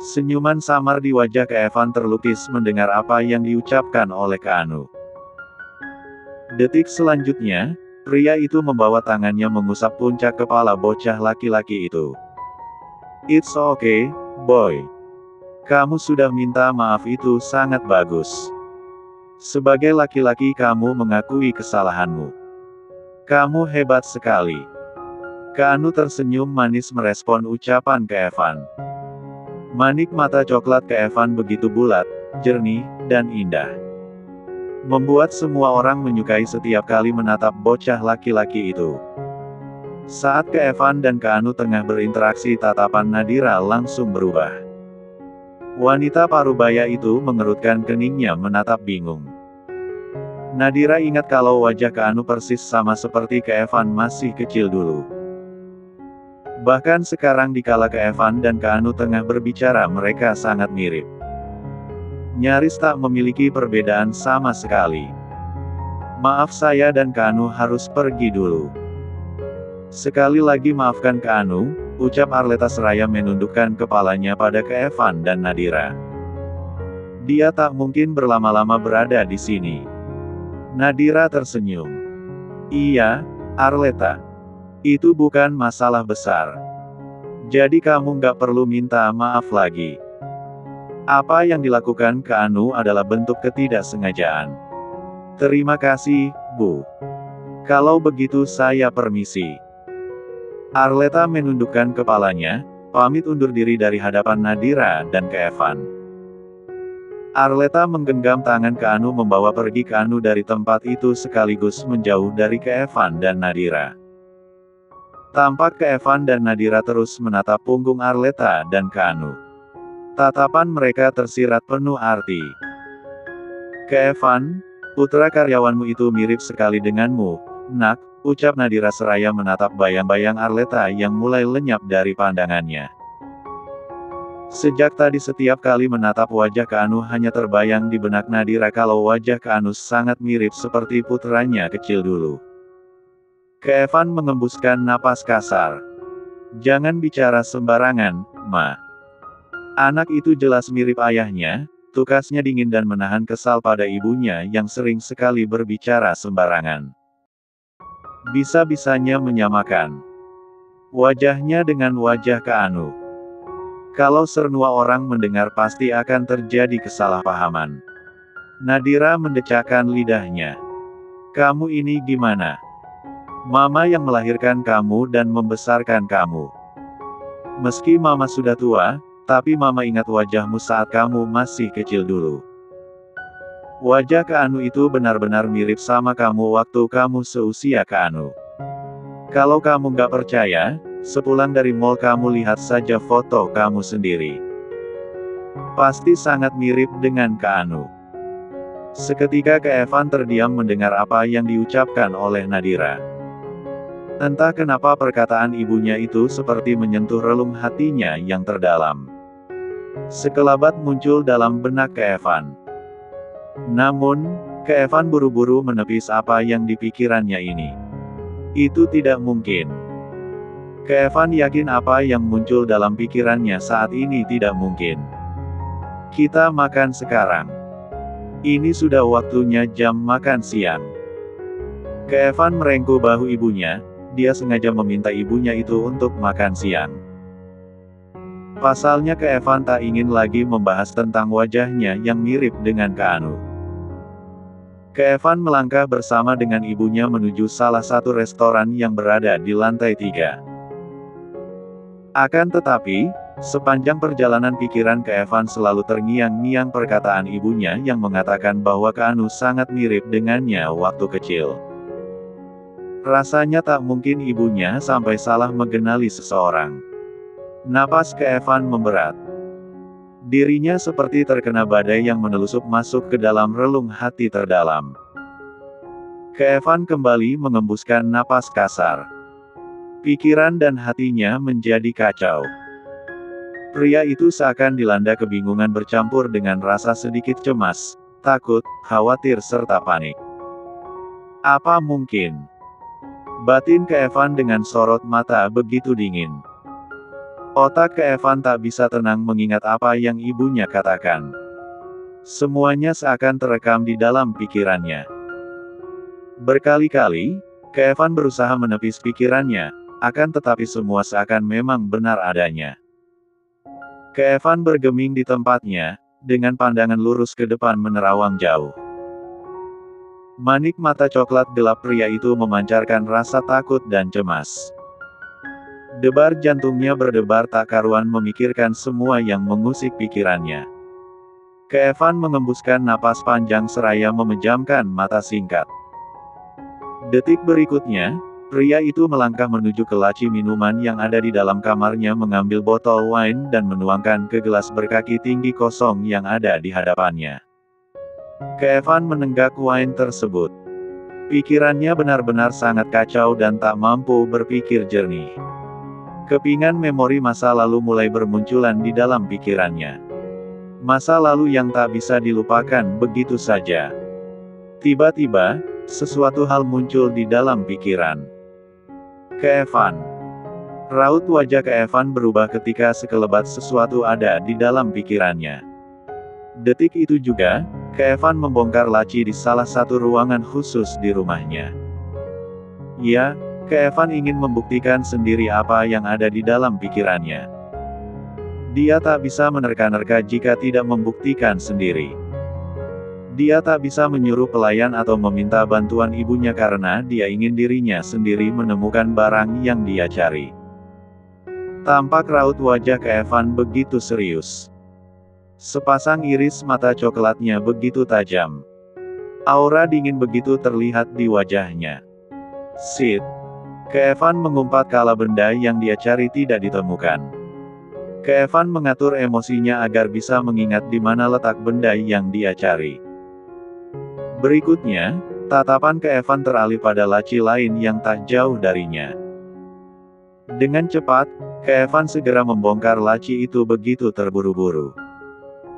Senyuman samar di wajah Keevan terlukis mendengar apa yang diucapkan oleh Keanu. Detik selanjutnya, pria itu membawa tangannya mengusap puncak kepala bocah laki-laki itu. "It's okay, boy. Kamu sudah minta maaf, itu sangat bagus. Sebagai laki-laki kamu mengakui kesalahanmu. Kamu hebat sekali." Keanu tersenyum manis merespon ucapan Keevan. Manik mata coklat Keevan begitu bulat, jernih, dan indah. Membuat semua orang menyukai setiap kali menatap bocah laki-laki itu. Saat Keevan dan Keanu tengah berinteraksi, tatapan Nadira langsung berubah. Wanita parubaya itu mengerutkan keningnya menatap bingung. Nadira ingat kalau wajah Keanu persis sama seperti Keevan masih kecil dulu. Bahkan sekarang dikala Keevan dan Keanu tengah berbicara, mereka sangat mirip. Nyaris tak memiliki perbedaan sama sekali. "Maaf, saya dan Keanu harus pergi dulu." "Sekali lagi maafkan Keanu," ucap Arleta seraya menundukkan kepalanya pada Keevan dan Nadira. "Dia tak mungkin berlama-lama berada di sini." Nadira tersenyum. "Iya, Arleta. Itu bukan masalah besar. Jadi kamu nggak perlu minta maaf lagi. Apa yang dilakukan Keanu adalah bentuk ketidaksengajaan. Terima kasih, Bu. Kalau begitu saya permisi." Arleta menundukkan kepalanya, pamit undur diri dari hadapan Nadira dan Keevan. Arleta menggenggam tangan Keanu membawa pergi Keanu dari tempat itu sekaligus menjauh dari Keevan dan Nadira. Tampak Keevan dan Nadira terus menatap punggung Arleta dan Keanu. Tatapan mereka tersirat penuh arti. "Keevan, putra karyawanmu itu mirip sekali denganmu, Nak," ucap Nadira seraya menatap bayang-bayang Arleta yang mulai lenyap dari pandangannya. Sejak tadi setiap kali menatap wajah Keanu hanya terbayang di benak Nadira kalau wajah Keanu sangat mirip seperti putranya kecil dulu. Keevan mengembuskan napas kasar. "Jangan bicara sembarangan, Ma. Anak itu jelas mirip ayahnya," tukasnya dingin dan menahan kesal pada ibunya yang sering sekali berbicara sembarangan. Bisa-bisanya menyamakan wajahnya dengan wajah Keanu. Kalau semua orang mendengar pasti akan terjadi kesalahpahaman. Nadira mendecakkan lidahnya. "Kamu ini gimana? Mama yang melahirkan kamu dan membesarkan kamu. Meski Mama sudah tua, tapi Mama ingat wajahmu saat kamu masih kecil dulu. Wajah Keanu itu benar-benar mirip sama kamu waktu kamu seusia Keanu. Kalau kamu nggak percaya, sepulang dari mall kamu lihat saja foto kamu sendiri. Pasti sangat mirip dengan Keanu." Seketika Keevan terdiam mendengar apa yang diucapkan oleh Nadira. Entah kenapa perkataan ibunya itu seperti menyentuh relung hatinya yang terdalam. Sekelabat muncul dalam benak Keevan. Namun, Keevan buru-buru menepis apa yang dipikirannya ini. Itu tidak mungkin. Keevan yakin apa yang muncul dalam pikirannya saat ini tidak mungkin. "Kita makan sekarang. Ini sudah waktunya jam makan siang." Keevan merengkuh bahu ibunya. Dia sengaja meminta ibunya itu untuk makan siang. Pasalnya Keevan tak ingin lagi membahas tentang wajahnya yang mirip dengan Keanu. Keevan melangkah bersama dengan ibunya menuju salah satu restoran yang berada di lantai 3. Akan tetapi, sepanjang perjalanan pikiran Keevan selalu terngiang-ngiang perkataan ibunya yang mengatakan bahwa Keanu sangat mirip dengannya waktu kecil. Rasanya tak mungkin ibunya sampai salah mengenali seseorang. Napas Keevan memberat. Dirinya seperti terkena badai yang menelusup masuk ke dalam relung hati terdalam. Keevan kembali mengembuskan napas kasar. Pikiran dan hatinya menjadi kacau. Pria itu seakan dilanda kebingungan bercampur dengan rasa sedikit cemas, takut, khawatir serta panik. Apa mungkin? Batin Keevan dengan sorot mata begitu dingin. Otak Evan tak bisa tenang mengingat apa yang ibunya katakan. Semuanya seakan terekam di dalam pikirannya. Berkali-kali, Evan berusaha menepis pikirannya, akan tetapi semua seakan memang benar adanya. Evan bergeming di tempatnya, dengan pandangan lurus ke depan menerawang jauh. Manik mata coklat gelap pria itu memancarkan rasa takut dan cemas. Debar jantungnya berdebar tak karuan memikirkan semua yang mengusik pikirannya. Evan mengembuskan napas panjang seraya memejamkan mata singkat. Detik berikutnya, pria itu melangkah menuju ke laci minuman yang ada di dalam kamarnya, mengambil botol wine dan menuangkan ke gelas berkaki tinggi kosong yang ada di hadapannya. Evan menenggak wine tersebut. Pikirannya benar-benar sangat kacau dan tak mampu berpikir jernih. Kepingan memori masa lalu mulai bermunculan di dalam pikirannya. Masa lalu yang tak bisa dilupakan begitu saja. Tiba-tiba, sesuatu hal muncul di dalam pikiran Evan. Raut wajah Evan berubah ketika sekelebat sesuatu ada di dalam pikirannya. Detik itu juga, Evan membongkar laci di salah satu ruangan khusus di rumahnya. Ya, Evan ingin membuktikan sendiri apa yang ada di dalam pikirannya. Dia tak bisa menerka-nerka jika tidak membuktikan sendiri. Dia tak bisa menyuruh pelayan atau meminta bantuan ibunya karena dia ingin dirinya sendiri menemukan barang yang dia cari. Tampak raut wajah Evan begitu serius. Sepasang iris mata coklatnya begitu tajam. Aura dingin begitu terlihat di wajahnya. Sid. Evan mengumpat kala benda yang dia cari tidak ditemukan. Evan mengatur emosinya agar bisa mengingat di mana letak benda yang dia cari. Berikutnya, tatapan Evan teralih pada laci lain yang tak jauh darinya. Dengan cepat, Evan segera membongkar laci itu begitu terburu-buru.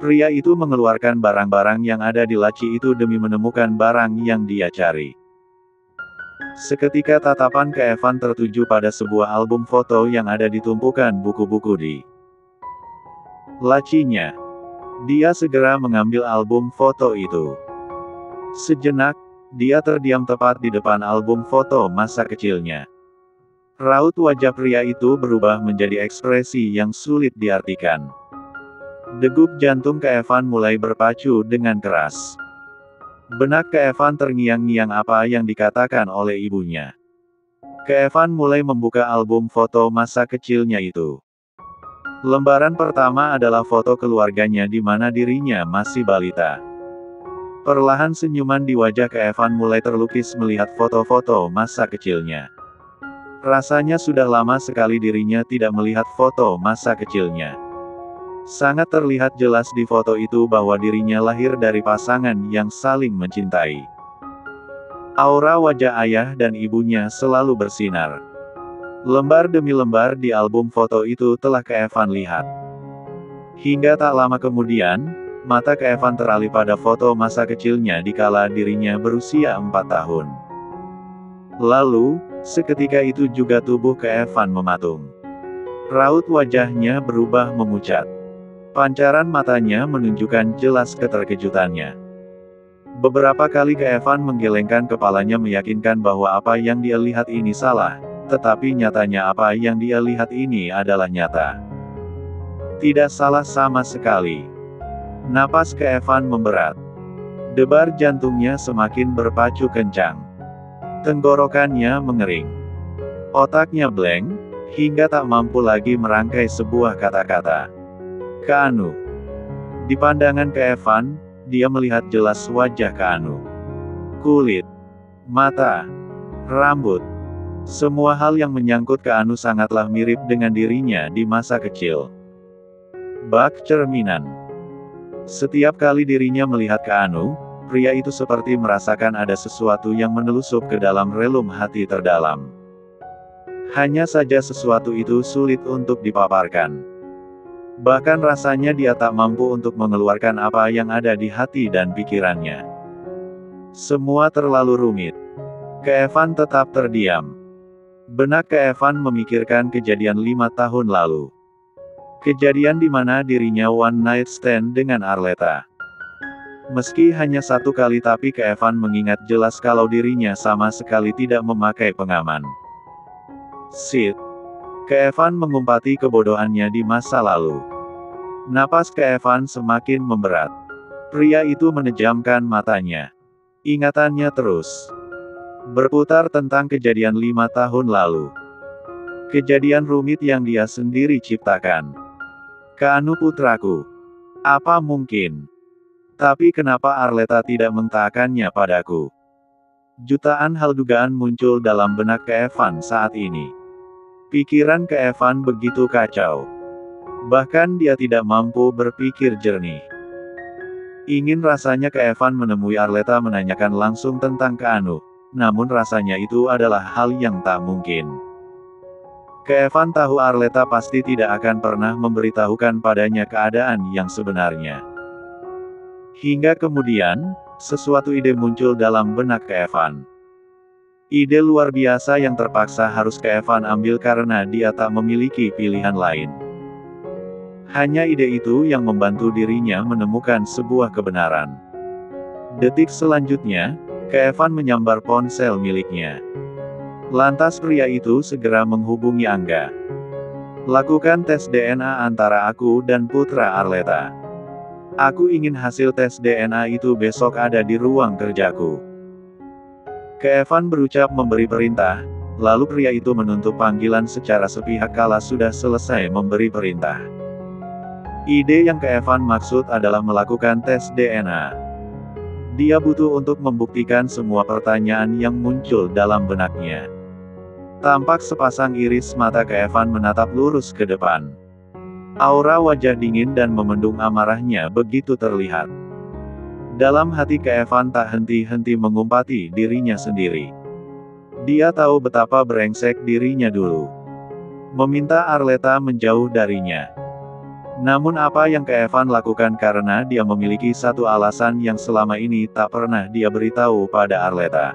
Pria itu mengeluarkan barang-barang yang ada di laci itu demi menemukan barang yang dia cari. Seketika tatapan Evan tertuju pada sebuah album foto yang ada di tumpukan buku-buku di lacinya. Dia segera mengambil album foto itu. Sejenak, dia terdiam tepat di depan album foto masa kecilnya. Raut wajah pria itu berubah menjadi ekspresi yang sulit diartikan. Degup jantung Evan mulai berpacu dengan keras. Benak Evan terngiang-ngiang apa yang dikatakan oleh ibunya. Evan mulai membuka album foto masa kecilnya itu. Lembaran pertama adalah foto keluarganya di mana dirinya masih balita. Perlahan senyuman di wajah Evan mulai terlukis melihat foto-foto masa kecilnya. Rasanya sudah lama sekali dirinya tidak melihat foto masa kecilnya. Sangat terlihat jelas di foto itu bahwa dirinya lahir dari pasangan yang saling mencintai. Aura wajah ayah dan ibunya selalu bersinar. Lembar demi lembar di album foto itu telah Evan lihat. Hingga tak lama kemudian, mata Evan teralih pada foto masa kecilnya dikala dirinya berusia 4 tahun. Lalu, seketika itu juga tubuh Evan mematung. Raut wajahnya berubah memucat. Pancaran matanya menunjukkan jelas keterkejutannya. Beberapa kali Evan menggelengkan kepalanya meyakinkan bahwa apa yang dia lihat ini salah, tetapi nyatanya apa yang dia lihat ini adalah nyata. Tidak salah sama sekali. Napas Evan memberat. Debar jantungnya semakin berpacu kencang. Tenggorokannya mengering. Otaknya blank, hingga tak mampu lagi merangkai sebuah kata-kata. Keanu. Di pandangan Evan, dia melihat jelas wajah Keanu. Kulit, mata, rambut. Semua hal yang menyangkut Keanu sangatlah mirip dengan dirinya di masa kecil. Bak cerminan. Setiap kali dirinya melihat Keanu, pria itu seperti merasakan ada sesuatu yang menelusup ke dalam relung hati terdalam. Hanya saja sesuatu itu sulit untuk dipaparkan. Bahkan rasanya dia tak mampu untuk mengeluarkan apa yang ada di hati dan pikirannya. Semua terlalu rumit. Evan tetap terdiam. Benak Evan memikirkan kejadian 5 tahun lalu. Kejadian di mana dirinya one night stand dengan Arleta. Meski hanya satu kali tapi Kevan mengingat jelas kalau dirinya sama sekali tidak memakai pengaman. Sid. Kevan mengumpati kebodohannya di masa lalu. Napas Kevan semakin memberat. Pria itu menejamkan matanya. Ingatannya terus berputar tentang kejadian 5 tahun lalu. Kejadian rumit yang dia sendiri ciptakan. Keanu putraku. Apa mungkin? Tapi kenapa Arleta tidak mengatakannya padaku? Jutaan hal dugaan muncul dalam benak Kevan saat ini. Pikiran Kevan begitu kacau. Bahkan dia tidak mampu berpikir jernih. Ingin rasanya Kevan menemui Arleta menanyakan langsung tentang Keanu, namun rasanya itu adalah hal yang tak mungkin. Kevan tahu Arleta pasti tidak akan pernah memberitahukan padanya keadaan yang sebenarnya. Hingga kemudian, sesuatu ide muncul dalam benak Kevan. Ide luar biasa yang terpaksa harus Kevan ambil karena dia tak memiliki pilihan lain. Hanya ide itu yang membantu dirinya menemukan sebuah kebenaran. Detik selanjutnya, Kevan menyambar ponsel miliknya. Lantas pria itu segera menghubungi Angga. Lakukan tes DNA antara aku dan putra Arleta. Aku ingin hasil tes DNA itu besok ada di ruang kerjaku. Kevan berucap memberi perintah, lalu pria itu menutup panggilan secara sepihak kala sudah selesai memberi perintah. Ide yang Kevan maksud adalah melakukan tes DNA. Dia butuh untuk membuktikan semua pertanyaan yang muncul dalam benaknya. Tampak sepasang iris mata Kevan menatap lurus ke depan. Aura wajah dingin dan memendung amarahnya begitu terlihat. Dalam hati Kevan tak henti-henti mengumpati dirinya sendiri. Dia tahu betapa brengsek dirinya dulu. Meminta Arleta menjauh darinya. Namun apa yang Kevan lakukan karena dia memiliki satu alasan yang selama ini tak pernah dia beritahu pada Arleta.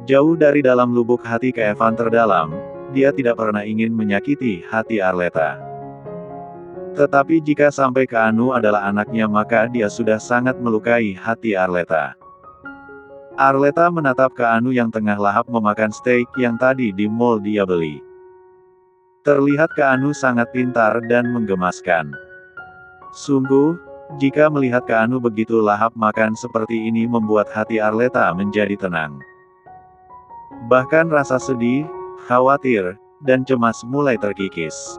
Jauh dari dalam lubuk hati Kevan terdalam, dia tidak pernah ingin menyakiti hati Arleta. Tetapi jika sampai Keanu adalah anaknya maka dia sudah sangat melukai hati Arleta. Arleta menatap Keanu yang tengah lahap memakan steak yang tadi di mall dia beli. Terlihat Keanu sangat pintar dan menggemaskan. Sungguh, jika melihat Keanu begitu lahap makan seperti ini membuat hati Arleta menjadi tenang. Bahkan rasa sedih, khawatir, dan cemas mulai terkikis.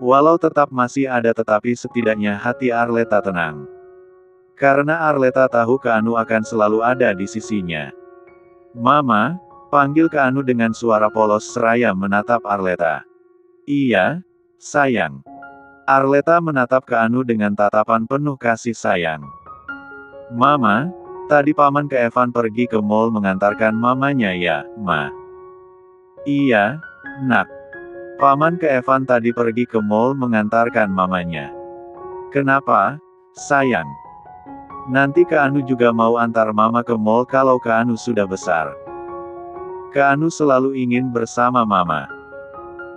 Walau tetap masih ada tetapi setidaknya hati Arleta tenang. Karena Arleta tahu Keanu akan selalu ada di sisinya. Mama, panggil Keanu dengan suara polos seraya menatap Arleta. Iya, sayang. Arleta menatap Keanu dengan tatapan penuh kasih sayang. Mama, tadi paman Kevan pergi ke mall mengantarkan mamanya ya, Ma? Iya, nak. Paman Kevan tadi pergi ke mall mengantarkan mamanya. Kenapa, sayang? Nanti Keanu juga mau antar mama ke mall kalau Keanu sudah besar. Keanu selalu ingin bersama mama.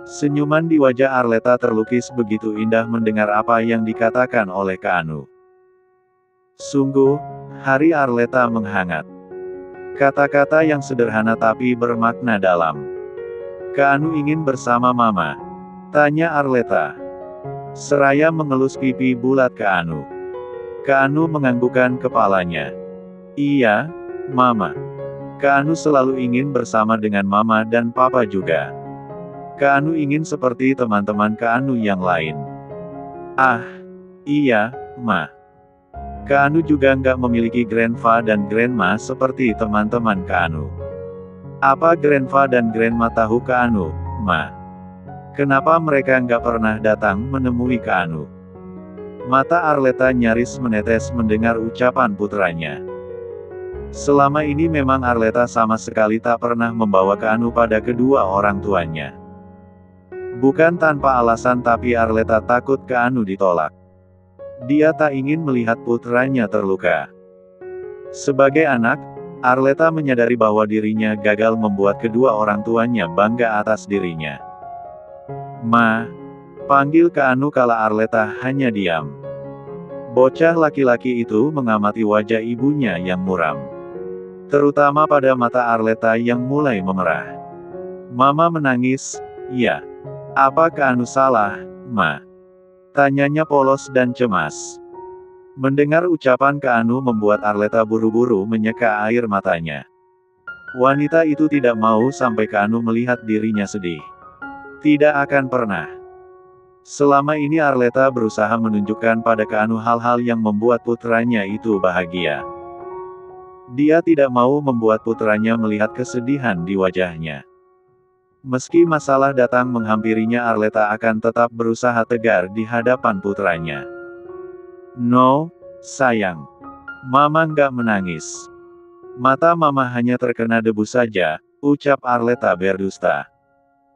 Senyuman di wajah Arleta terlukis begitu indah mendengar apa yang dikatakan oleh Keanu. Sungguh, hari Arleta menghangat. Kata-kata yang sederhana tapi bermakna dalam. Keanu ingin bersama mama? Tanya Arleta. Seraya mengelus pipi bulat Keanu. Keanu menganggukkan kepalanya. Iya, mama. Keanu selalu ingin bersama dengan mama dan papa juga. Keanu ingin seperti teman-teman Keanu yang lain. Ah, iya, Ma. Keanu juga nggak memiliki grandpa dan grandma seperti teman-teman Keanu. Apa grandpa dan grandma tahu Keanu, Ma? Kenapa mereka nggak pernah datang menemui Keanu? Mata Arleta nyaris menetes mendengar ucapan putranya. Selama ini memang Arleta sama sekali tak pernah membawa Keanu pada kedua orang tuanya. Bukan tanpa alasan tapi Arleta takut Keanu ditolak. Dia tak ingin melihat putranya terluka. Sebagai anak, Arleta menyadari bahwa dirinya gagal membuat kedua orang tuanya bangga atas dirinya. Ma, Panggil Keanu kala Arleta hanya diam. Bocah laki-laki itu mengamati wajah ibunya yang muram. Terutama pada mata Arleta yang mulai memerah. Mama menangis, ya. Apa Keanu salah, Ma? Tanyanya polos dan cemas. Mendengar ucapan Keanu membuat Arleta buru-buru menyeka air matanya. Wanita itu tidak mau sampai Keanu melihat dirinya sedih. Tidak akan pernah. Selama ini Arleta berusaha menunjukkan pada Keanu hal-hal yang membuat putranya itu bahagia. Dia tidak mau membuat putranya melihat kesedihan di wajahnya. Meski masalah datang menghampirinya, Arleta akan tetap berusaha tegar di hadapan putranya. No, sayang. Mama nggak menangis. Mata Mama hanya terkena debu saja, ucap Arleta berdusta.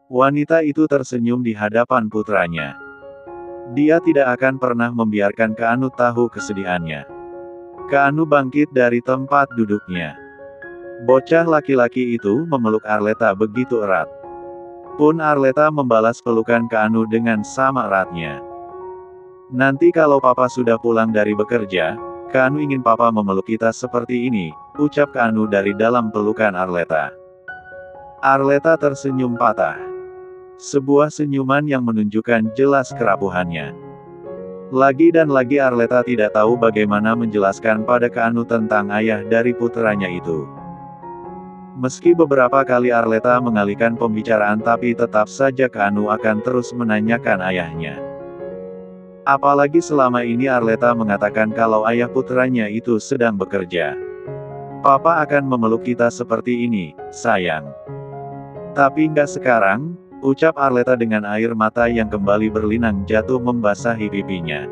Wanita itu tersenyum di hadapan putranya. Dia tidak akan pernah membiarkan Keanu tahu kesedihannya. Keanu bangkit dari tempat duduknya. Bocah laki-laki itu memeluk Arleta begitu erat. Pun Arleta membalas pelukan Keanu dengan sama eratnya. Nanti kalau Papa sudah pulang dari bekerja, Keanu ingin Papa memeluk kita seperti ini, ucap Keanu dari dalam pelukan Arleta. Arleta tersenyum patah. Sebuah senyuman yang menunjukkan jelas kerapuhannya. Lagi dan lagi Arleta tidak tahu bagaimana menjelaskan pada Keanu tentang ayah dari putranya itu. Meski beberapa kali Arleta mengalihkan pembicaraan, tapi tetap saja Keanu akan terus menanyakan ayahnya. Apalagi selama ini Arleta mengatakan kalau ayah putranya itu sedang bekerja. Papa akan memeluk kita seperti ini, sayang. Tapi nggak sekarang, ucap Arleta dengan air mata yang kembali berlinang jatuh membasahi pipinya.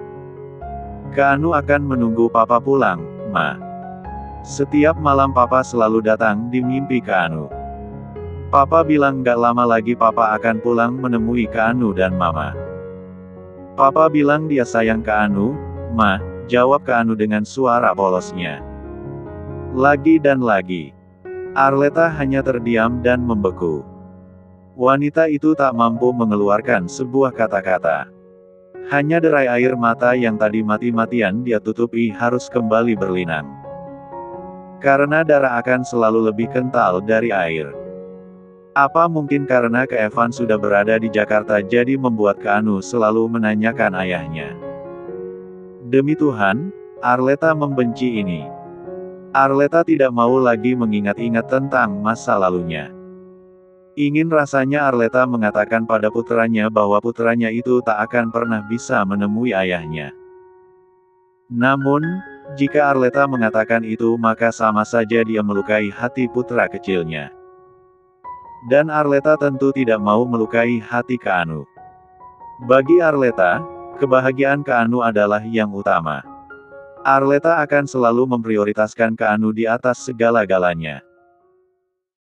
Keanu akan menunggu Papa pulang, Ma. Setiap malam Papa selalu datang di mimpi Keanu. Papa bilang gak lama lagi Papa akan pulang menemui Keanu dan Mama. Papa bilang dia sayang Keanu, Ma, jawab Keanu dengan suara polosnya. Lagi dan lagi. Arleta hanya terdiam dan membeku. Wanita itu tak mampu mengeluarkan sebuah kata-kata. Hanya derai air mata yang tadi mati-matian dia tutupi harus kembali berlinang. Karena darah akan selalu lebih kental dari air. Apa mungkin karena Evan sudah berada di Jakarta jadi membuat Keanu selalu menanyakan ayahnya? Demi Tuhan, Arleta membenci ini. Arleta tidak mau lagi mengingat-ingat tentang masa lalunya. Ingin rasanya Arleta mengatakan pada putranya bahwa putranya itu tak akan pernah bisa menemui ayahnya. Namun, jika Arleta mengatakan itu maka sama saja dia melukai hati putra kecilnya. Dan Arleta tentu tidak mau melukai hati Keanu. Bagi Arleta, kebahagiaan Keanu adalah yang utama. Arleta akan selalu memprioritaskan Keanu di atas segala-galanya.